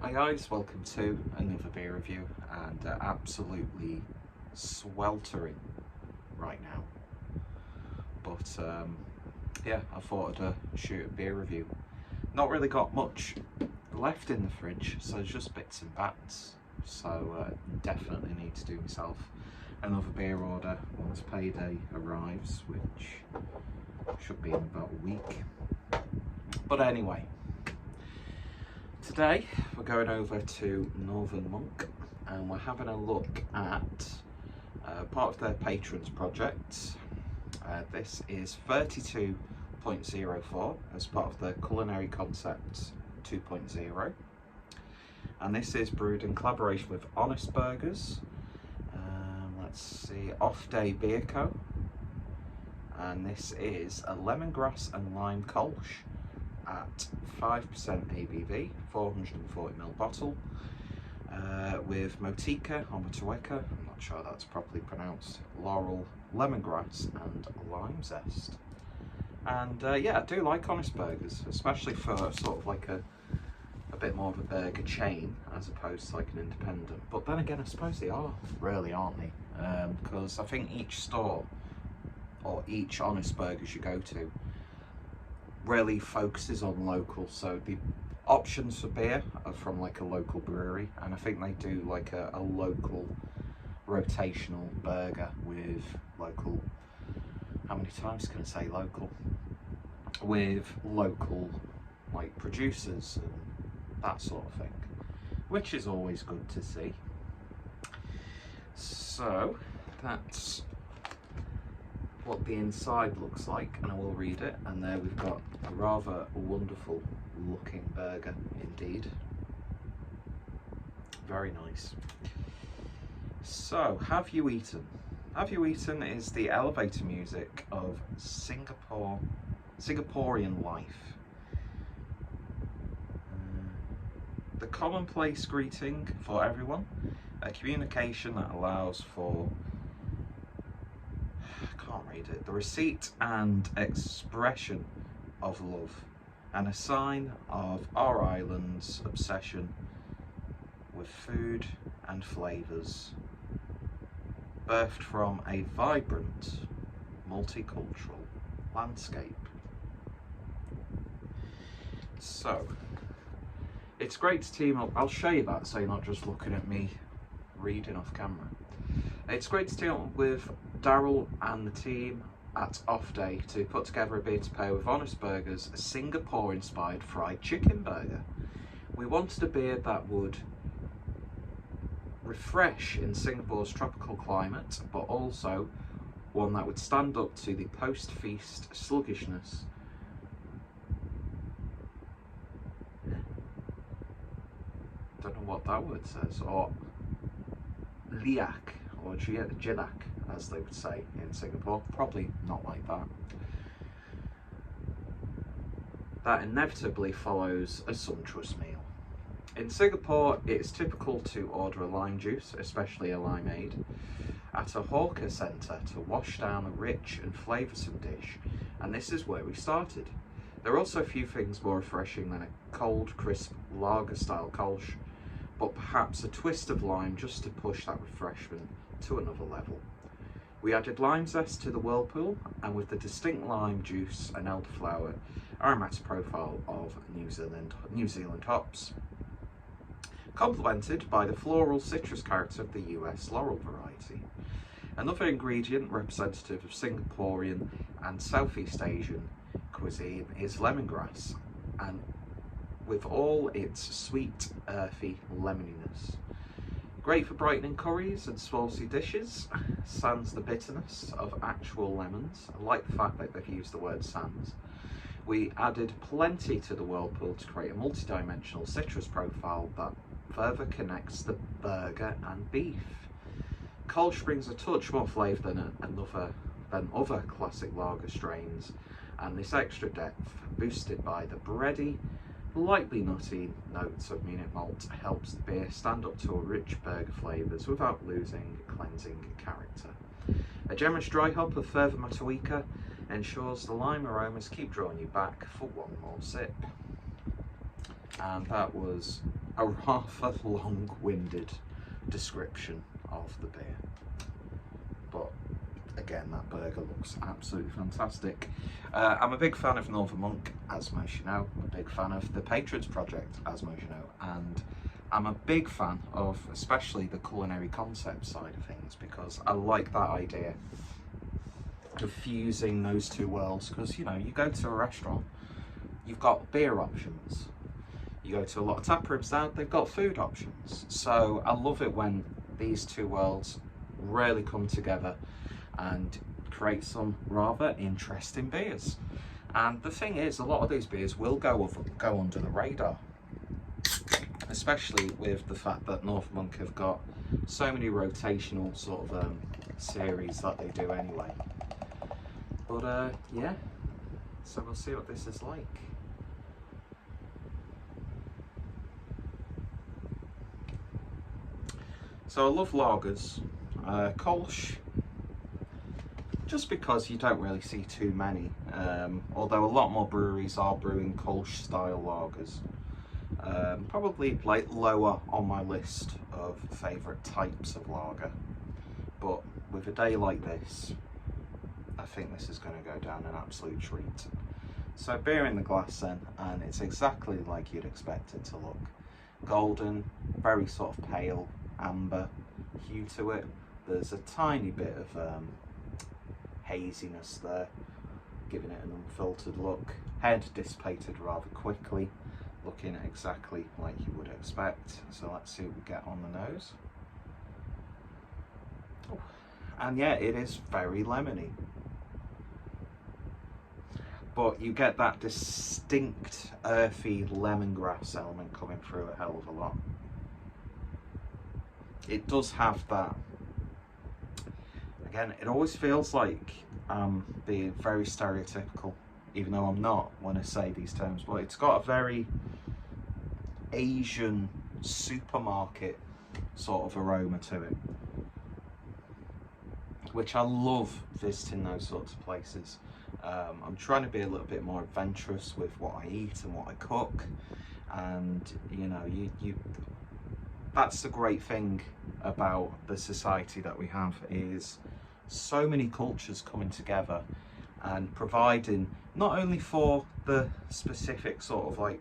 Hi guys, welcome to another beer review, and absolutely sweltering right now. But yeah, I thought I'd shoot a beer review. Not really got much left in the fridge, so there's just bits and bats. So definitely need to do myself another beer order once payday arrives, which should be in about a week. But anyway, today we're going over to Northern Monk and we're having a look at part of their patrons project. This is 32.04 as part of the Culinary Concept 2.0, and this is brewed in collaboration with Honest Burgers. Let's see, Off Day Beer Co. And this is a lemongrass and lime Kolsch at 5% ABV, 440ml bottle, with Motica or Motueka, I'm not sure that's properly pronounced, laurel, lemongrass and lime zest. And yeah, I do like Honest Burgers, especially for sort of like a bit more of a burger chain as opposed to like an independent. But then again, I suppose they are, really, aren't they? Because I think each store or each Honest Burgers you go to really focuses on local, so the options for beer are from like a local brewery, and I think they do like a local rotational burger with local, how many times can I say local, with local like producers and that sort of thing, which is always good to see. So that's what the inside looks like, and I will read it. And there we've got a rather wonderful looking burger indeed, very nice. So, have you eaten? Have you eaten is the elevator music of Singaporean life. The commonplace greeting for everyone, a communication that allows for, I can't read it, the receipt and expression of love, and a sign of our island's obsession with food and flavours, birthed from a vibrant multicultural landscape. So it's great to team up. I'll show you that so you're not just looking at me reading off camera. It's great to team up with Daryl and the team at Off Day to put together a beer to pair with Honest Burgers, a Singapore-inspired fried chicken burger. We wanted a beer that would refresh in Singapore's tropical climate, but also one that would stand up to the post-feast sluggishness don't know what that word says, or liak, or jinak, as they would say in Singapore. Probably not like that. That inevitably follows a sumptuous meal. In Singapore, it's typical to order a lime juice, especially a limeade, at a hawker centre to wash down a rich and flavoursome dish, and this is where we started. There are also a few things more refreshing than a cold, crisp lager-style Kolsch, but perhaps a twist of lime just to push that refreshment to another level. We added lime zest to the whirlpool, and with the distinct lime juice and elderflower aromatic profile of New Zealand hops, complemented by the floral citrus character of the US laurel variety. Another ingredient representative of Singaporean and Southeast Asian cuisine is lemongrass, and with all its sweet, earthy lemoniness. Great for brightening curries and saucy dishes, sans the bitterness of actual lemons. I like the fact that they've used the word sans. We added plenty to the whirlpool to create a multi-dimensional citrus profile that further connects the burger and beef. Kolsch brings a touch more flavour than other classic lager strains, and this extra depth, boosted by the bready, lightly nutty notes of Munich malt, helps the beer stand up to a rich burger flavours without losing cleansing character. A generous dry hop of further Motueka ensures the lime aromas keep drawing you back for one more sip. And that was a rather long-winded description of the beer, but again, that burger looks absolutely fantastic. I'm a big fan of Northern Monk, as most you know. I'm a big fan of the Patrons Project, as most you know, and I'm a big fan of especially the culinary concept side of things, because I like that idea of fusing those two worlds. Because, you know, you go to a restaurant, you've got beer options. You go to a lot of tap rooms now, they've got food options. So I love it when these two worlds really come together and create some rather interesting beers. And the thing is, a lot of these beers will go under the radar, especially with the fact that North Monk have got so many rotational sort of series that they do anyway. But yeah, so we'll see what this is like. So I love lagers, Kolsch, just because you don't really see too many, although a lot more breweries are brewing Kolsch style lagers. Probably like lower on my list of favourite types of lager, but with a day like this, I think this is going to go down an absolute treat. So beer in the glass then, and it's exactly like you'd expect it to look. Golden, very sort of pale amber hue to it. There's a tiny bit of haziness there, giving it an unfiltered look. Head dissipated rather quickly, looking exactly like you would expect. So let's see what we get on the nose. Oh. And yeah, it is very lemony, but you get that distinct earthy lemongrass element coming through a hell of a lot. It does have that. Again, it always feels like being very stereotypical, even though I'm not when I say these terms, but it's got a very Asian supermarket sort of aroma to it, which I love visiting those sorts of places. I'm trying to be a little bit more adventurous with what I eat and what I cook, and you know, that's the great thing about the society that we have, is so many cultures coming together and providing not only for the specific sort of like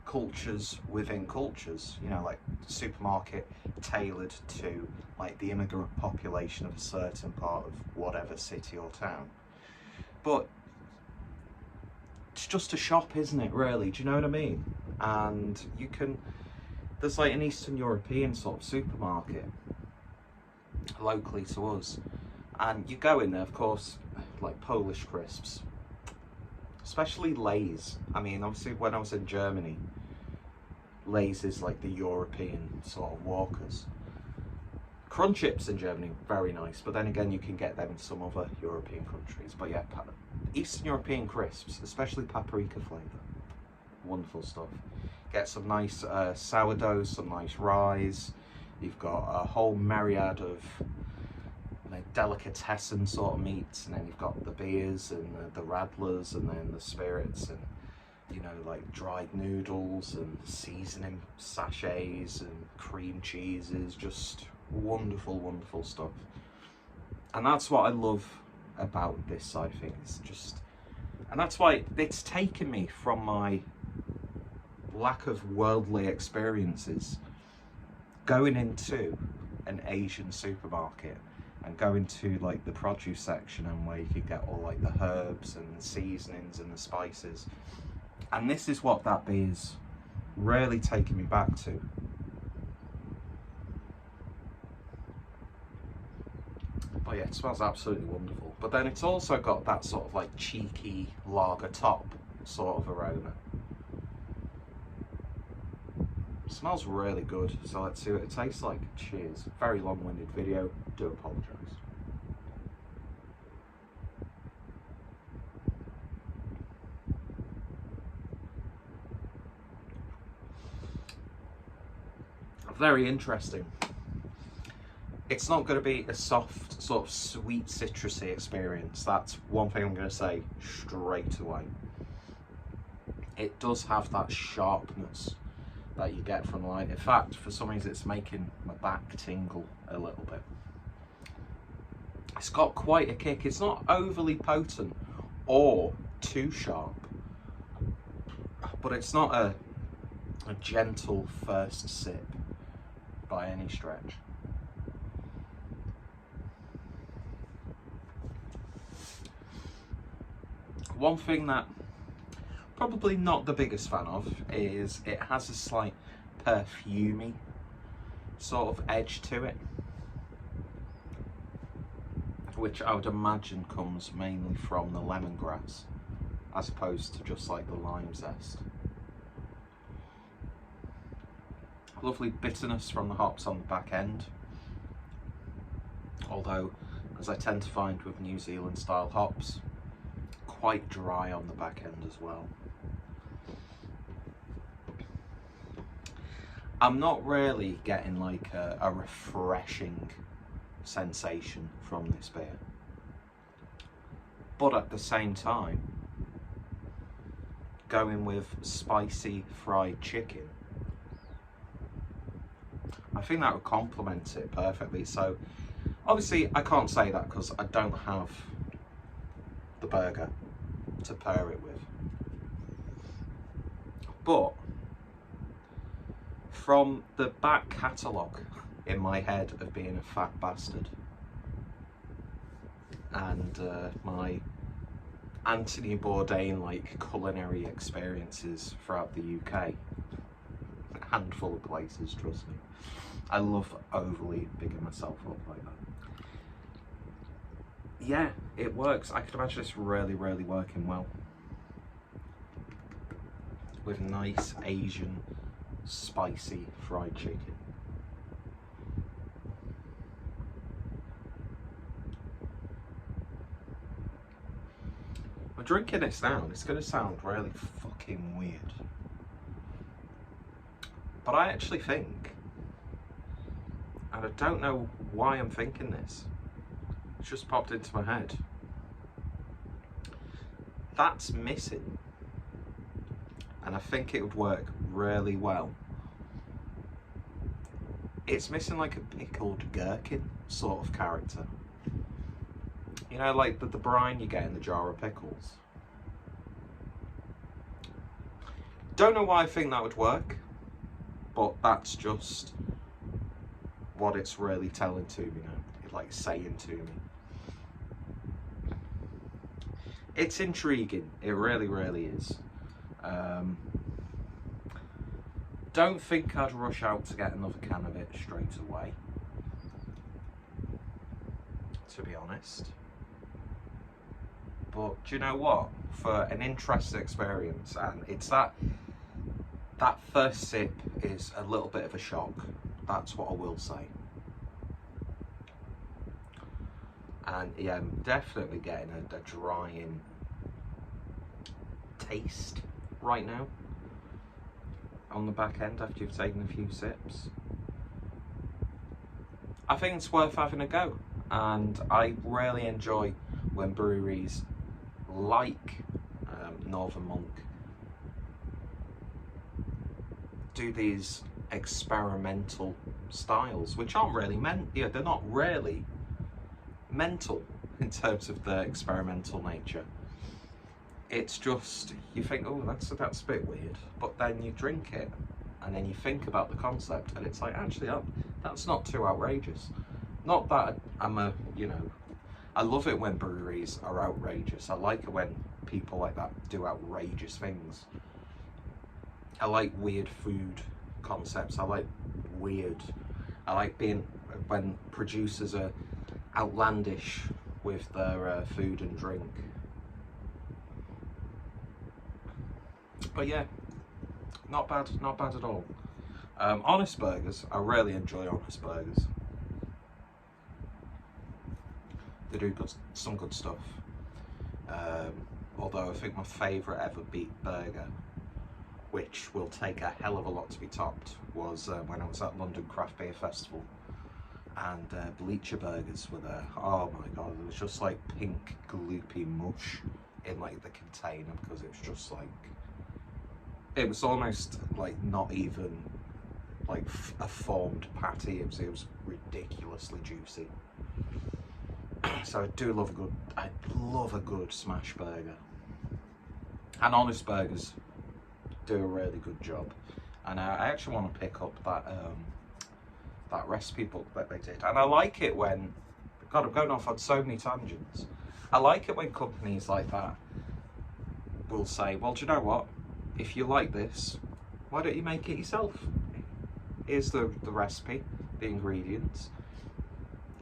cultures within cultures, you know, like supermarket tailored to like the immigrant population of a certain part of whatever city or town, but it's just a shop, isn't it, really? Do you know what I mean? And you can, there's like an Eastern European sort of supermarket locally to us, and you go in there, of course, like Polish crisps, especially Lay's. I mean, obviously when I was in Germany, Lay's is like the European sort of walkers. Crunch chips in Germany, very nice, but then again you can get them in some other European countries. But yeah, Eastern European crisps, especially paprika flavour, wonderful stuff. Get some nice sourdough, some nice rye. You've got a whole myriad of delicatessen sort of meats, and then you've got the beers and the radlers, and then the spirits, and you know, like dried noodles and seasoning sachets and cream cheeses. Just wonderful, wonderful stuff. And that's what I love about this side of things. Just, and that's why it's taken me from my lack of worldly experiences going into an Asian supermarket and going to like the produce section, and where you could get all like the herbs and the seasonings and the spices. And this is what that beer's really taken me back to. But yeah, it smells absolutely wonderful. But then it's also got that sort of like cheeky lager top sort of aroma. It smells really good, so let's see what it tastes like. Cheers. Very long-winded video, do apologise. Very interesting. It's not going to be a soft, sort of sweet, citrusy experience. That's one thing I'm going to say straight away. It does have that sharpness that you get from the line. In fact, for some reason it's making my back tingle a little bit. It's got quite a kick. It's not overly potent or too sharp, but it's not a gentle first sip by any stretch. One thing that probably not the biggest fan of is it has a slight perfumey sort of edge to it, which I would imagine comes mainly from the lemongrass as opposed to just like the lime zest. Lovely bitterness from the hops on the back end, although as I tend to find with New Zealand style hops, quite dry on the back end as well. I'm not really getting like a refreshing sensation from this beer, but at the same time, going with spicy fried chicken, I think that would complement it perfectly. So obviously I can't say that because I don't have the burger to pair it with, but from the back catalogue in my head of being a fat bastard and my Anthony Bourdain like culinary experiences throughout the UK, a handful of places, trust me. I love overly bigging myself up like that. Yeah, it works. I could imagine this really working well with nice Asian spicy fried chicken. I'm drinking this now, it's going to sound really fucking weird, but I actually think, and I don't know why I'm thinking this, it's just popped into my head, that's missing, and I think it would work really well. It's missing like a pickled gherkin sort of character. You know, like the brine you get in the jar of pickles. Don't know why I think that would work, but that's just what it's really telling to me now. It's like saying to me. It's intriguing. It really is. Don't think I'd rush out to get another can of it straight away, to be honest. But do you know what? For an interesting experience, and it's that first sip is a little bit of a shock. That's what I will say. And yeah, I'm definitely getting a drying taste right now on the back end after you've taken a few sips. I think it's worth having a go, and I really enjoy when breweries like Northern Monk do these experimental styles, which aren't really they're not really mental in terms of their experimental nature. It's just, you think, oh, that's a bit weird, but then you drink it and then you think about the concept and it's like, actually, that's not too outrageous. Not that I'm I love it when breweries are outrageous. I like it when people like that do outrageous things. I like weird food concepts. I like being when producers are outlandish with their food and drink. But yeah, not bad at all. Honest Burgers, I really enjoy Honest Burgers. They do some good stuff. Although I think my favourite ever beef burger, which will take a hell of a lot to be topped, was when I was at London Craft Beer Festival, and Bleacher Burgers were there. Oh my god, it was just like pink gloopy mush in like the container, because it's just like, It was almost like not even like a formed patty. It was ridiculously juicy. So I love a good smash burger. And Honest Burgers do a really good job. And I actually want to pick up that recipe book that they did. And I like it when, God, I'm going off on so many tangents. I like it when companies like that will say, well, do you know what? If you like this, why don't you make it yourself? Here's the recipe, the ingredients.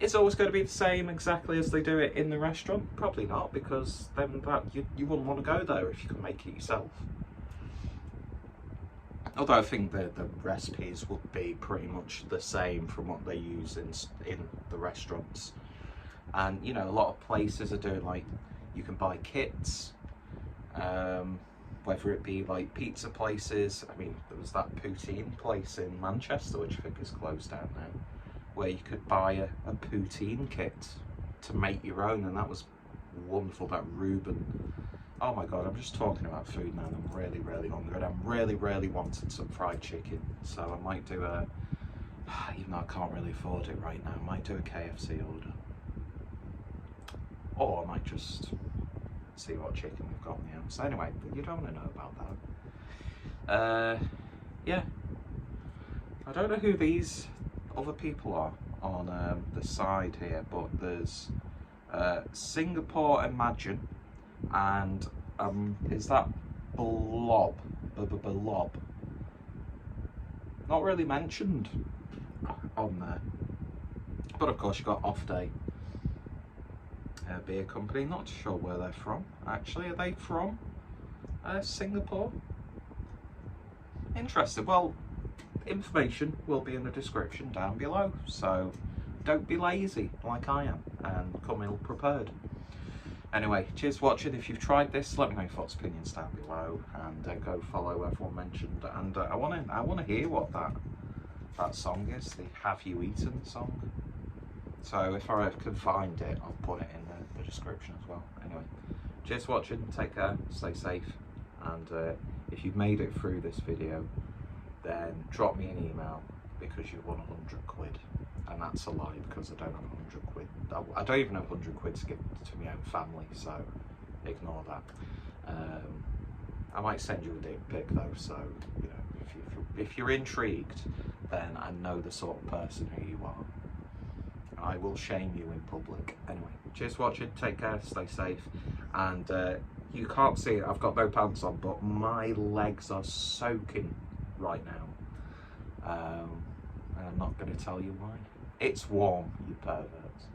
It's always going to be the same exactly as they do it in the restaurant? Probably not, because then you wouldn't want to go there if you can make it yourself. Although I think the recipes would be pretty much the same from what they use in the restaurants. And you know, a lot of places are doing, like, you can buy kits, whether it be like pizza places. I mean, there was that poutine place in Manchester, which I think is closed down now, where you could buy a poutine kit to make your own, and that was wonderful. That Reuben. Oh my God, I'm just talking about food now, and I'm really, really hungry, and I'm really, really wanting some fried chicken. So I might do even though I can't really afford it right now, I might do a KFC order. Or I might just see what chicken we've got in the house. Anyway, you don't want to know about that. Yeah. I don't know who these other people are on the side here, but there's Singapore Imagine, and is that Bbblob? Bbblob. Not really mentioned on there. But of course you've got Off Day beer company. Not sure where they're from actually. Are they from Singapore? Interesting. Well, information will be in the description down below, so don't be lazy like I am and come ill prepared. Anyway, cheers for watching. If you've tried this, let me know your thoughts, opinions down below, and go follow everyone mentioned. And I want to hear what that song is, the Have You Eaten song. So if I can find it, I'll put it in the description as well. Anyway, cheers for watching, take care, stay safe, and if you've made it through this video, then drop me an email because you've won 100 quid. And that's a lie, because I don't have 100 quid. I don't even have 100 quid to give to my own family, so ignore that. I might send you a dick pic though, so you know, if you're intrigued, then I know the sort of person who you are. I will shame you in public. Anyway, cheers for watching, take care, stay safe, and you can't see it, I've got no pants on, but my legs are soaking right now, and I'm not going to tell you why. It's warm, you perverts.